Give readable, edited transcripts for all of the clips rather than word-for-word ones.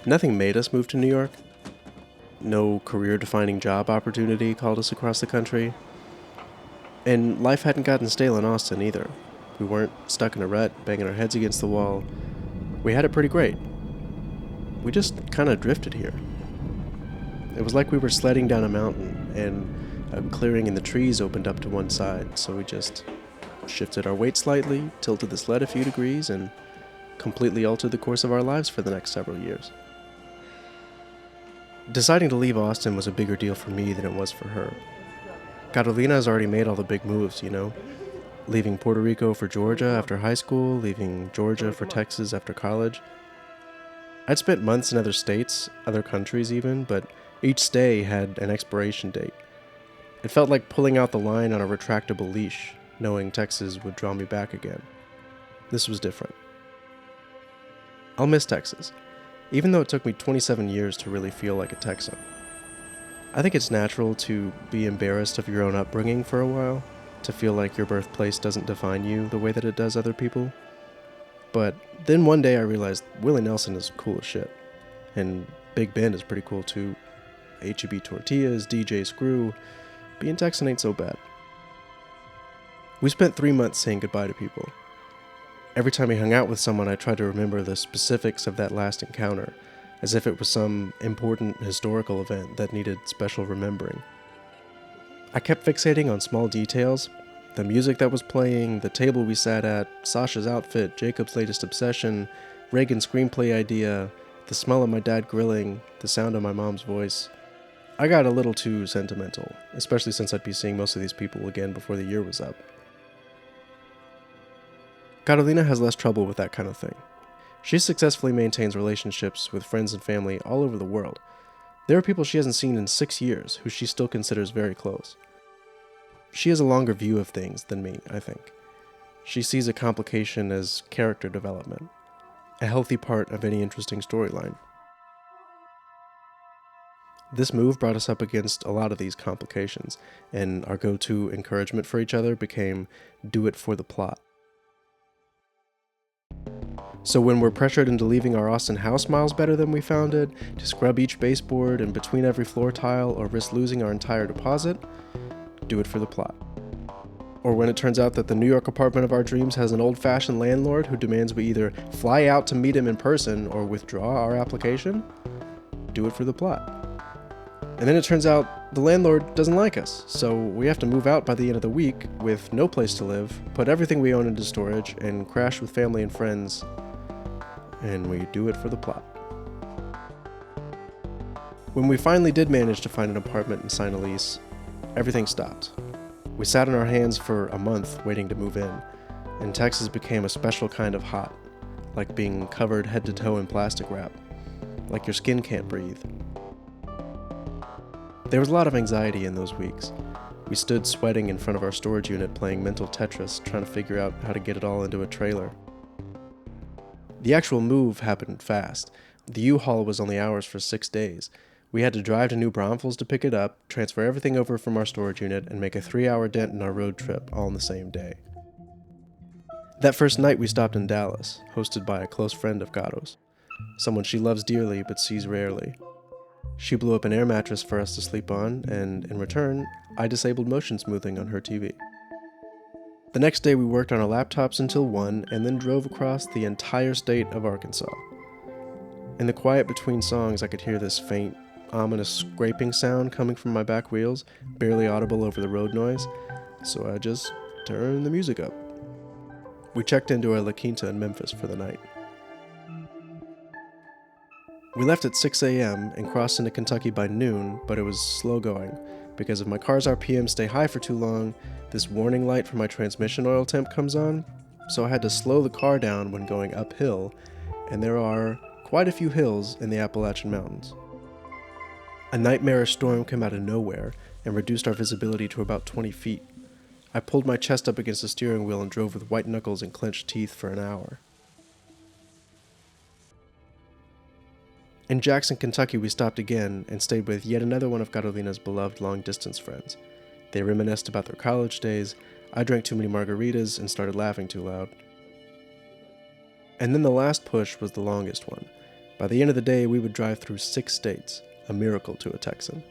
Nothing made us move to New York. No career-defining job opportunity called us across the country. And life hadn't gotten stale in Austin either. We weren't stuck in a rut, banging our heads against the wall. We had it pretty great. We just kind of drifted here. It was like we were sledding down a mountain, and a clearing in the trees opened up to one side, so we just shifted our weight slightly, tilted the sled a few degrees, and completely altered the course of our lives for the next several years. Deciding to leave Austin was a bigger deal for me than it was for her. Carolina has already made all the big moves, leaving Puerto Rico for Georgia after high school, leaving Georgia for Texas after college. I'd spent months in other states, other countries even, but each stay had an expiration date. It felt like pulling out the line on a retractable leash, knowing Texas would draw me back again. This was different. I'll miss Texas, even though it took me 27 years to really feel like a Texan. I think it's natural to be embarrassed of your own upbringing for a while, to feel like your birthplace doesn't define you the way that it does other people. But then one day I realized Willie Nelson is cool as shit, and Big Ben is pretty cool too. H-E-B Tortillas, DJ Screw, being Texan ain't so bad. We spent 3 months saying goodbye to people. Every time we hung out with someone, I tried to remember the specifics of that last encounter, as if it was some important historical event that needed special remembering. I kept fixating on small details, the music that was playing, the table we sat at, Sasha's outfit, Jacob's latest obsession, Reagan's screenplay idea, the smell of my dad grilling, the sound of my mom's voice. I got a little too sentimental, especially since I'd be seeing most of these people again before the year was up. Carolina has less trouble with that kind of thing. She successfully maintains relationships with friends and family all over the world. There are people she hasn't seen in 6 years who she still considers very close. She has a longer view of things than me, I think. She sees a complication as character development, a healthy part of any interesting storyline. This move brought us up against a lot of these complications, and our go-to encouragement for each other became, do it for the plot. So when we're pressured into leaving our Austin house miles better than we found it, to scrub each baseboard in between every floor tile or risk losing our entire deposit, do it for the plot. Or when it turns out that the New York apartment of our dreams has an old-fashioned landlord who demands we either fly out to meet him in person or withdraw our application, do it for the plot. And then it turns out the landlord doesn't like us, so we have to move out by the end of the week with no place to live, put everything we own into storage, and crash with family and friends. And we do it for the plot. When we finally did manage to find an apartment and sign a lease, everything stopped. We sat on our hands for a month waiting to move in, and Texas became a special kind of hot, like being covered head to toe in plastic wrap, like your skin can't breathe. There was a lot of anxiety in those weeks. We stood sweating in front of our storage unit playing mental Tetris, trying to figure out how to get it all into a trailer. The actual move happened fast. The U-Haul was only ours for 6 days. We had to drive to New Braunfels to pick it up, transfer everything over from our storage unit, and make a 3-hour dent in our road trip all in the same day. That first night we stopped in Dallas, hosted by a close friend of Garo's, someone she loves dearly but sees rarely. She blew up an air mattress for us to sleep on, and in return, I disabled motion smoothing on her TV. The next day we worked on our laptops until 1 and then drove across the entire state of Arkansas. In the quiet between songs, I could hear this faint, ominous scraping sound coming from my back wheels, barely audible over the road noise, so I just turned the music up. We checked into our La Quinta in Memphis for the night. We left at 6 a.m. and crossed into Kentucky by noon, but it was slow going, because if my car's RPM stay high for too long, this warning light for my transmission oil temp comes on, so I had to slow the car down when going uphill, and there are quite a few hills in the Appalachian Mountains. A nightmarish storm came out of nowhere and reduced our visibility to about 20 feet. I pulled my chest up against the steering wheel and drove with white knuckles and clenched teeth for an hour. In Jackson, Kentucky, we stopped again and stayed with yet another one of Carolina's beloved long-distance friends. They reminisced about their college days. I drank too many margaritas and started laughing too loud. And then the last push was the longest one. By the end of the day, we would drive through 6 states, a miracle to a Texan.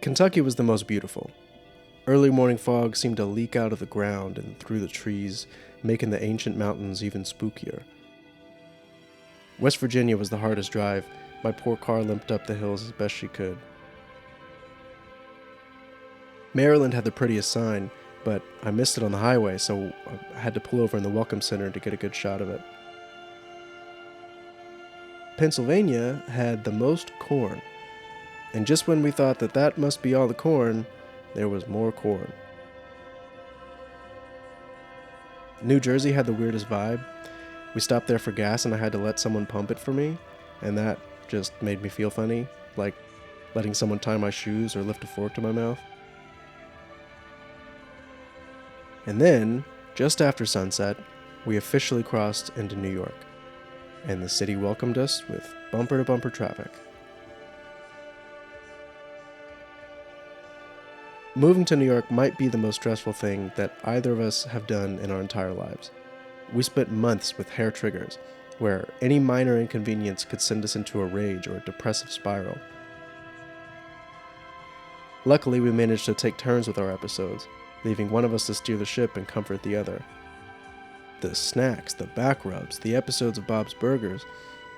Kentucky was the most beautiful. Early morning fog seemed to leak out of the ground and through the trees, making the ancient mountains even spookier. West Virginia was the hardest drive. My poor car limped up the hills as best she could. Maryland had the prettiest sign, but I missed it on the highway, so I had to pull over in the Welcome Center to get a good shot of it. Pennsylvania had the most corn, and just when we thought that that must be all the corn, there was more corn. New Jersey had the weirdest vibe. We stopped there for gas and I had to let someone pump it for me, and that just made me feel funny, like letting someone tie my shoes or lift a fork to my mouth. And then, just after sunset, we officially crossed into New York, and the city welcomed us with bumper-to-bumper traffic. Moving to New York might be the most stressful thing that either of us have done in our entire lives. We spent months with hair triggers, where any minor inconvenience could send us into a rage or a depressive spiral. Luckily, we managed to take turns with our episodes, leaving one of us to steer the ship and comfort the other. The snacks, the back rubs, the episodes of Bob's Burgers,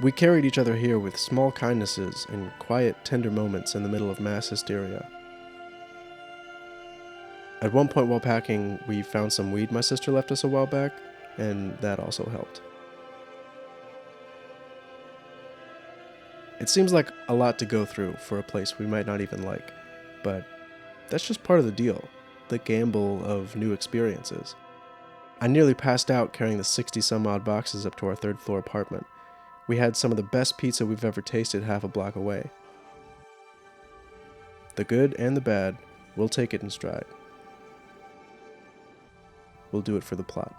we carried each other here with small kindnesses and quiet, tender moments in the middle of mass hysteria. At one point while packing, we found some weed my sister left us a while back, and that also helped. It seems like a lot to go through for a place we might not even like, but that's just part of the deal, the gamble of new experiences. I nearly passed out carrying the 60-some-odd boxes up to our third-floor apartment. We had some of the best pizza we've ever tasted half a block away. The good and the bad, we'll take it in stride. We'll do it for the plot.